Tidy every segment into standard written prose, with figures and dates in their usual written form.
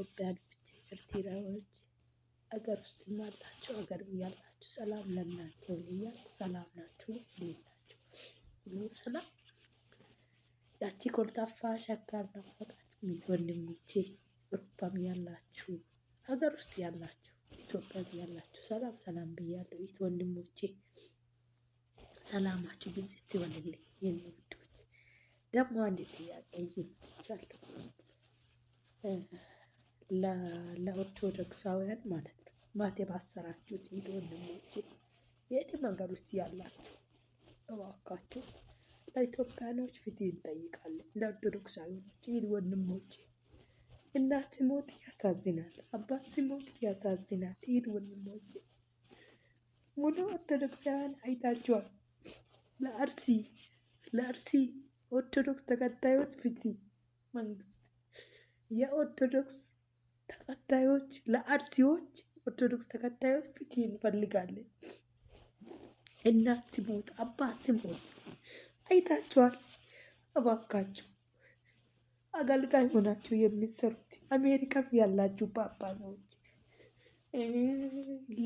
ኢትዮጵያኖች፣ ኤርትራዎች አገር ውስጥም አላችሁ አገርም ያላችሁ ሰላም ለእናንተ ይሁን እያልኩ ሰላም ናችሁ? እንዴት ናችሁ? ሁሉ ሰላም? ያቺ ኮልታፋ ሸካራ ናፈቃችሁ ሚት ወንድሞቼ፣ አውሮፓም ያላችሁ ሀገር ውስጥ ያላችሁ ኢትዮጵያ ያላችሁ ሰላም ሰላም ብያለሁ። ይት ወንድሞቼ ሰላማችሁ ብዝት ይበልልኝ። የኔ ውዶች ደግሞ አንድ ጥያቄ ይመቻለሁ ለኦርቶዶክሳውያን ማለት ነው። ማቴ ባሰራችሁት ይት ወንድሞቼ የትም ሀገር ውስጥ ያላችሁ እባካችሁ ለኢትዮጵያኖች ፍትህ እንጠይቃለን። ለኦርቶዶክሳውያኖች ይት ወንድሞቼ እናት ሲሞት ያሳዝናል፣ አባት ሲሞት ያሳዝናል። ይት ወንድሞቼ ሙሉ ኦርቶዶክሳውያን አይታችኋል። ለአርሲ ኦርቶዶክስ ተከታዮች ፍትህ መንግስት፣ የኦርቶዶክስ ተከታዮች ለአርሲዎች ኦርቶዶክስ ተከታዮች ፍትህ እንፈልጋለን። እናት ሲሞት አባት ሲሞት አይታችኋል። እባካችሁ አገልጋይ ሆናችሁ የሚሰሩት አሜሪካም ያላችሁ ጳጳሶች፣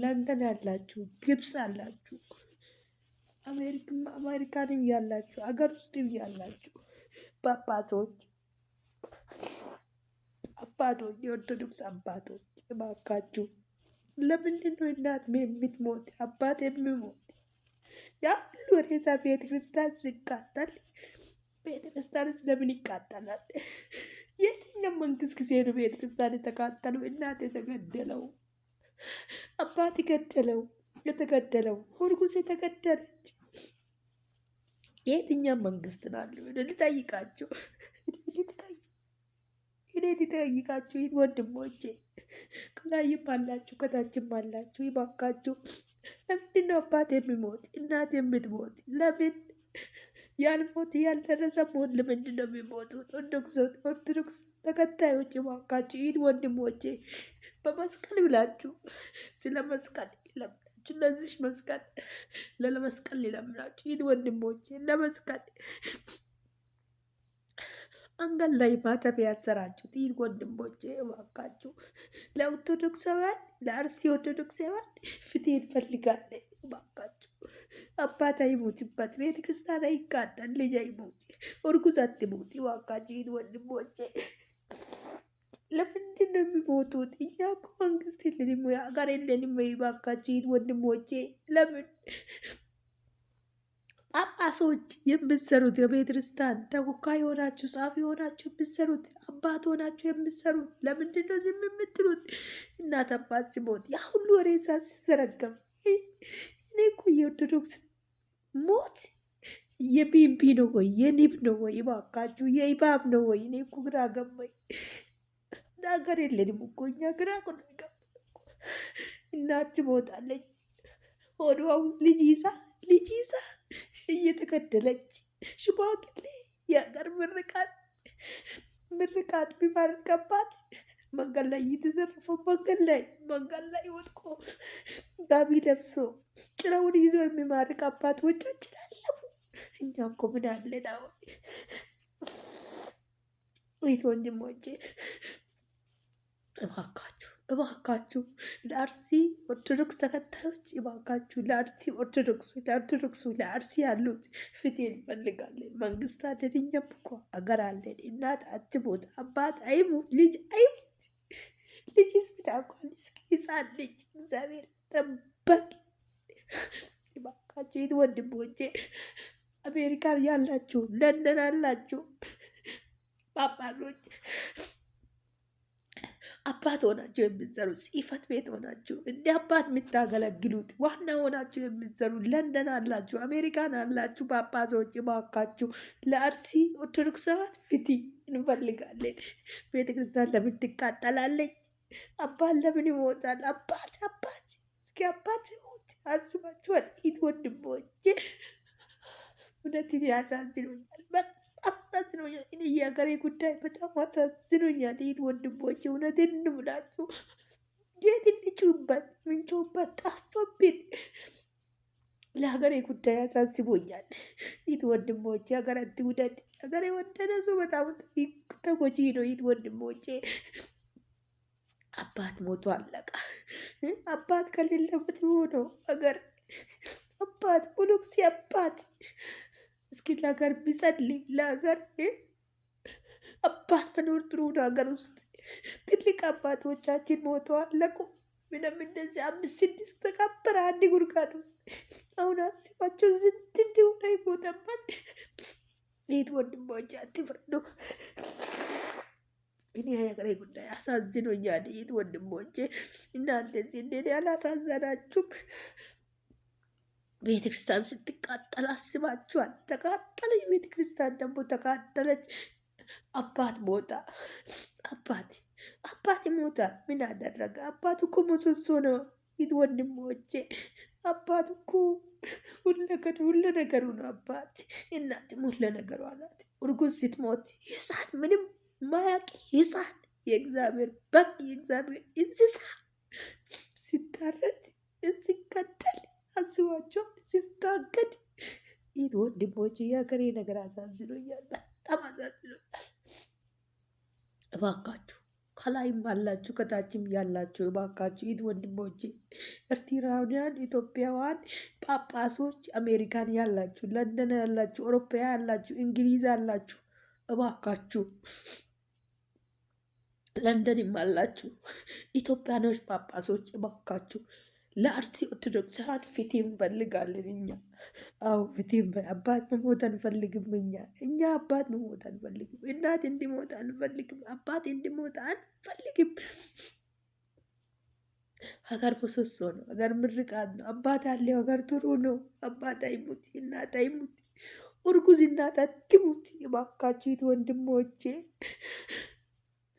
ለንደን ያላችሁ፣ ግብፅ ያላችሁ፣ አሜሪካንም ያላችሁ፣ አገር ውስጥም ያላችሁ ጳጳሶች፣ አባቶች፣ የኦርቶዶክስ አባቶች እባካችሁ ለምንድን ነው እናት የምትሞት አባት የሚሞት? ያ ሁሉ ሬሳ ቤተ ክርስቲያን ሲቃጠል ቤተ ክርስቲያን ለምን ይቃጠላል? የትኛው መንግስት ጊዜ ነው ቤተ ክርስቲያን የተቃጠለው? እናት የተገደለው፣ አባት የተገደለው፣ እርጉዝ የተገደለች የትኛው መንግስት ናለው? ልጠይቃቸው እኔ ልጠይቃችሁ ወንድሞቼ፣ ከላይም አላችሁ ከታችም አላችሁ፣ ይባካችሁ ለምንድን ነው አባት የሚሞት እናት የምትሞት? ለምን ያልሞት ያልደረሰ ሞት ለምንድን ነው የሚሞቱት? ኦርቶዶክስ ተከታዮች ይባካችሁ ይህን ወንድሞቼ በመስቀል ብላችሁ ስለ መስቀል ይለምናችሁ፣ ለዚህ መስቀል ለመስቀል ይለምናችሁ ይህን ወንድሞቼ ለመስቀል አንገት ላይ ማተብ ያሰራችሁት ይህን ወንድሞቼ እባካችሁ ለኦርቶዶክሳውያን ለአርሲ ኦርቶዶክሳውያን ፍትህ እንፈልጋለን። እባካችሁ አባት አይሞትበት፣ ቤተ ክርስቲያን አይቃጠል፣ ልጅ አይሞት፣ እርጉዝ አትሞት። እባካችሁ ይህን ወንድሞቼ ለምንድን ነው የሚሞቱት? እኛ እኮ መንግስት የለንም፣ ሀገር የለንም። እባካችሁ ይህን ወንድሞቼ ለምን ጳጳሶች የምትሰሩት የቤተ ክርስቲያን ተወካይ ሆናችሁ ጻፊ ሆናችሁ የምትሰሩት አባት ሆናችሁ የምትሰሩት ለምንድን ነው ዝም የምትሉት? እናት አባት ሲሞት ያ ሁሉ ሬሳ ሲዘረገም እኔ እኮ የኦርቶዶክስ ሞት የቢምቢ ነው ወይ የኒብ ነው ወይ? እባካችሁ የኢባብ ነው ወይ? እኔ እኮ ግራ ገባኝ። ሀገር የለንም እኮ እኛ ግራ ገባኝ። እናት ትሞታለች ሆዷ ልጅ ይዛ እየተገደለች ሽማግሌ የሀገር ምርቃት ቢመርቀባት መንገድ ላይ እየተዘረፈው መንገድ ላይ ወጥቆ ጋቢ ለብሶ ጭራውን ይዞ የሚማርቅ አባቶቻችን አለፉ። እኛ እኮ ምን አለን አሁን? ወይት ወንድሞቼ እባካችሁ ለአርሲ ኦርቶዶክስ ተከታዮች እባካችሁ ለአርሲ ኦርቶዶክሱ ለአርሲ ያሉት ፍትህ እንፈልጋለን። መንግስት አለን፣ እኛም እኮ አገር አለን። እናት አትሞት፣ አባት አይሞት፣ ልጅ አይሞት። ልጅስ ብታውቋል እስኪ ህፃን ልጅ እግዚአብሔር ጠበቅ። እባካችሁ ይህን ወንድሞቼ አሜሪካን ያላችሁ፣ ለንደን ያላችሁ ጳጳሶች አባት ሆናችሁ የምትሰሩት ጽሕፈት ቤት ሆናችሁ እንደ አባት የምታገለግሉት ዋና ሆናችሁ የምትሰሩት ለንደን አላችሁ፣ አሜሪካን አላችሁ ጳጳሶች እባካችሁ ለአርሲ ኦርቶዶክሳውያን ፍትህ እንፈልጋለን። ቤተ ክርስቲያን ለምን ትቃጠላለች? አባት ለምን ይሞታል? አባት እስኪ አባት ሲሞት አስባችኋል? ይት ወንድሞቼ እውነትን ያሳዝኑኛል። አሳዝኖኛል። እኔ የሀገሬ ጉዳይ በጣም አሳዝኖኛል። ይህ ወንድሞቼ እውነቴን እንምላችሁ የት እንጩበት ምንጮበት ጠፋብን። ለሀገሬ ጉዳይ አሳስቦኛል። ይህ ወንድሞቼ ሀገር አትውደድ። ሀገር የወደደ ሰው በጣም ተጎጂ ነው። ይህ ወንድሞቼ አባት ሞቶ አለቀ። አባት ከሌለበት የሆነው ሀገር አባት ሞኖክሲ አባት እስኪ ለሀገር ቢጸልይ ለሀገር አባት መኖር ጥሩ ነው። ሀገር ውስጥ ትልቅ አባቶቻችን ሞቶ አለቁ። ምንም እንደዚህ 5 6 ተቀበረ አንድ ጉድጓድ ውስጥ። አሁን አስባቸው ዝንት እንዲሆነ ይሞተባል። ይህ ወንድሞች አትፍረዱ። እኔ የሀገሬ ጉዳይ አሳዝኖኛል። ይህ ወንድሞቼ እናንተ እንደኔ ያላሳዘናችሁም? ቤተክርስቲያን ስትቃጠል አስባችኋል? ተቃጠለች ቤተክርስቲያን ደግሞ ተቃጠለች። አባት ሞታ። አባት ይሞታል። ምን አደረገ? አባት እኮ ምሰሶ ነው። ይህ ወንድሞቼ አባት እኮ ሁሉ ነገሩ ነው። አባት እናትም ሁሉ ነገሩ ናት። እርጉዝ ስትሞት ህፃን ምንም ማያቅ ህፃን የእግዚአብሔር በግ የእግዚአብሔር እንስሳ ሲታረድ ሲገደል አስባቸው ሲታገድ። ይህ ወንድሞቼ የሀገሬ ነገር አሳዝኖኛል። በጣም አሳዝኖኛል። እባካችሁ ከላይም ያላችሁ ከታችም ያላችሁ እባካችሁ ይህ ወንድሞቼ ኤርትራውያን፣ ኢትዮጵያውያን፣ ጳጳሶች፣ አሜሪካን ያላችሁ፣ ለንደን ያላችሁ፣ አውሮፓ ያላችሁ፣ እንግሊዝ ያላችሁ እባካችሁ ለንደንም አላችሁ ኢትዮጵያኖች ጳጳሶች እባካችሁ ለአርሲ ኦርቶዶክሳውያን ፍትህ እንፈልጋለን። እኛ አዎ ፍትህ አባት መሞት አንፈልግም። እኛ አባት መሞት አንፈልግም። እናት እንዲሞት አንፈልግም። አባት እንዲሞት አንፈልግም። ሀገር ምሰሶ ነው። ሀገር ምርቃት ነው። አባት ያለው ሀገር ጥሩ ነው። አባት አይሙት፣ እናት አይሙት፣ እርጉዝ እናት አትሙት። እባካችሁ ወንድሞቼ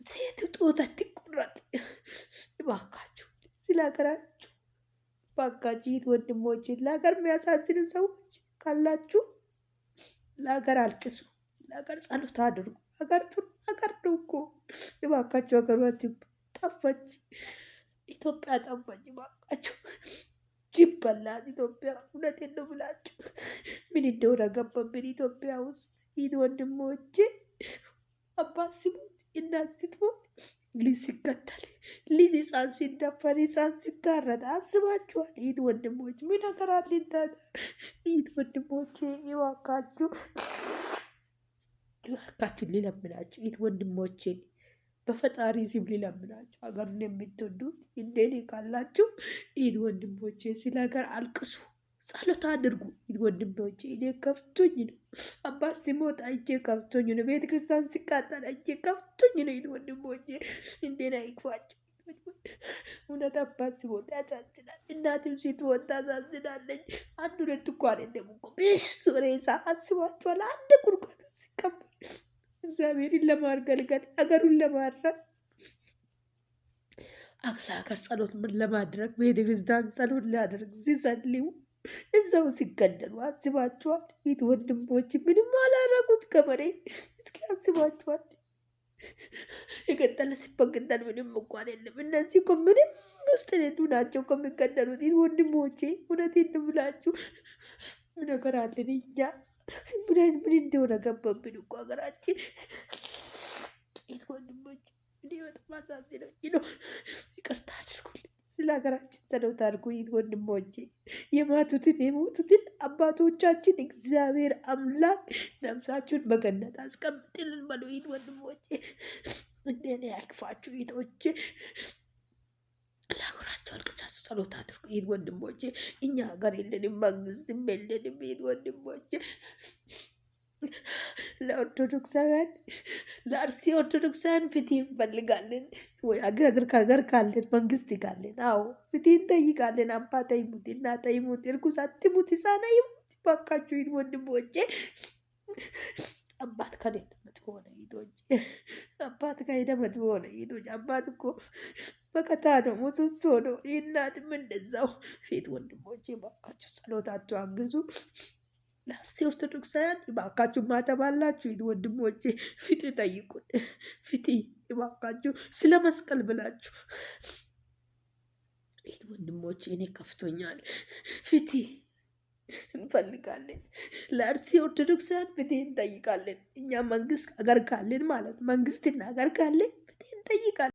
ሴት ጡት አትቆረጥ። እባካችሁ ስለ ሀገራችሁ እባካችሁ ወንድሞቼ፣ ለሀገር የሚያሳዝኑ ሰዎች ካላችሁ ለሀገር አልቅሱ፣ ለሀገር ጸሎት አድርጉ። ሀገር ጥሩ ሀገር ነው እኮ። እባካችሁ ሀገሯ ጠፋች፣ ኢትዮጵያ ጠፋች። እባካችሁ ጅብ በላት ኢትዮጵያ። እውነቴን ነው ብላችሁ ምን እንደሆነ ገባብን ኢትዮጵያ ውስጥ። ይህ ወንድሞቼ አባት ሲሞት እናት ስትሞት ልጅ ሲከተል ልጅ ህፃን ሲደፈር ህፃን ሲታረድ አስባችኋል? ይህ ወንድሞች ምን ነገር አለን ታዲያ? ይህ ወንድሞቼ እባካችሁ ሊለምናችሁ ይህ ወንድሞቼ በፈጣሪ ስም ሊለምናችሁ ሀገሩን የምትወዱት እንደኔ ካላችሁ ይህ ወንድሞቼ ስለ ሀገር አልቅሱ፣ ጸሎት አድርጉ። ይህ ወንድሞቼ እኔ ከፍቶኝ ነው አባት ሲሞት አይቼ ከፍቶኝ ነው። ቤተ ክርስቲያን ሲቃጠል አይቼ ከፍቶኝ ነው። ይህ ወንድሞቼ እንደኔ አይክፋችሁ። እውነት አባት ሲሞት ያሳዝናል። እናትም ስትሞት ታሳዝናለች። አንድ ሁለት እኮ አይደለም እኮ ቤሱ ሬሳ አስባችኋል? አንድ ጉድጓድ ሲቀበል እግዚአብሔርን ለማገልገል ሀገሩን ለማድረግ ሀገር ጸሎት ምን ለማድረግ ቤተክርስቲያን ጸሎት ሊያደርግ ሲጸልዩ እዛው ሲገደሉ አስባችኋል? ይህ ወንድሞች ምንም አላረጉት ከመሬት እስኪ አስባችኋል? የቀጠለ ሲበግደል ምንም እንኳን የለም። እነዚህ እኮ ምንም ውስጥ ሌሉ ናቸው ከሚገደሉት። ይህ ወንድሞቼ እውነቴን ነው ብላችሁ ምን ነገር አለን እኛ? ምን እንደሆነ ገባብን እኮ ሀገራችን። ይህ ወንድሞች እኔ በጣም አሳዝነኝ ነው። ይቅርታ አድርጉልኝ። ስለ ሀገራችን ጸሎት አድርጉ። ይህ ወንድሞቼ የሞቱትን አባቶቻችን እግዚአብሔር አምላክ ነፍሳችሁን በገነት አስቀምጥልን በሉ። ይህ ወንድሞቼ እንደኔ አይክፋችሁ። ይቶቼ ለሀገራቸው አልቅሳችሁ ጸሎት አድርጉ። ይህ ወንድሞቼ እኛ ሀገር የለንም፣ መንግስትም የለንም። ይህ ወንድሞቼ ለኦርቶዶክሳውያን ለአርሲ ኦርቶዶክሳውያን ፍትህ እንፈልጋለን። ወይ አገር ከሀገር ካለን መንግስት ካለን አዎ ፍትህ እንጠይቃለን። አባት አይሙት፣ እናት አይሙት፣ እርጉዝ አትሙት፣ ህፃን አይሙት። ባካችሁ ይህ ወንድሞቼ አባት ከሌለ መጥፎ ሆነ። ይቶች አባት ከሄደ መጥፎ ሆነ። ይቶች አባት እኮ በቀታ ነው፣ ምሰሶ ነው። እናትም እንደዛው። ይህ ወንድሞቼ ባካችሁ ጸሎታችሁ አግዙ። ለአርሲ ኦርቶዶክሳውያን እባካችሁ ማተባላችሁ ይህ ወንድሞቼ ፍትህ ጠይቁን። ፍትህ እባካችሁ ስለ መስቀል ብላችሁ። ይህ ወንድሞቼ እኔ ከፍቶኛል። ፍትህ እንፈልጋለን። ለአርሲ ኦርቶዶክሳውያን ፍትህ እንጠይቃለን። እኛ መንግስት ሀገር ካለን ማለት መንግስትና ሀገር ካለን ፍትህ እንጠይቃለን።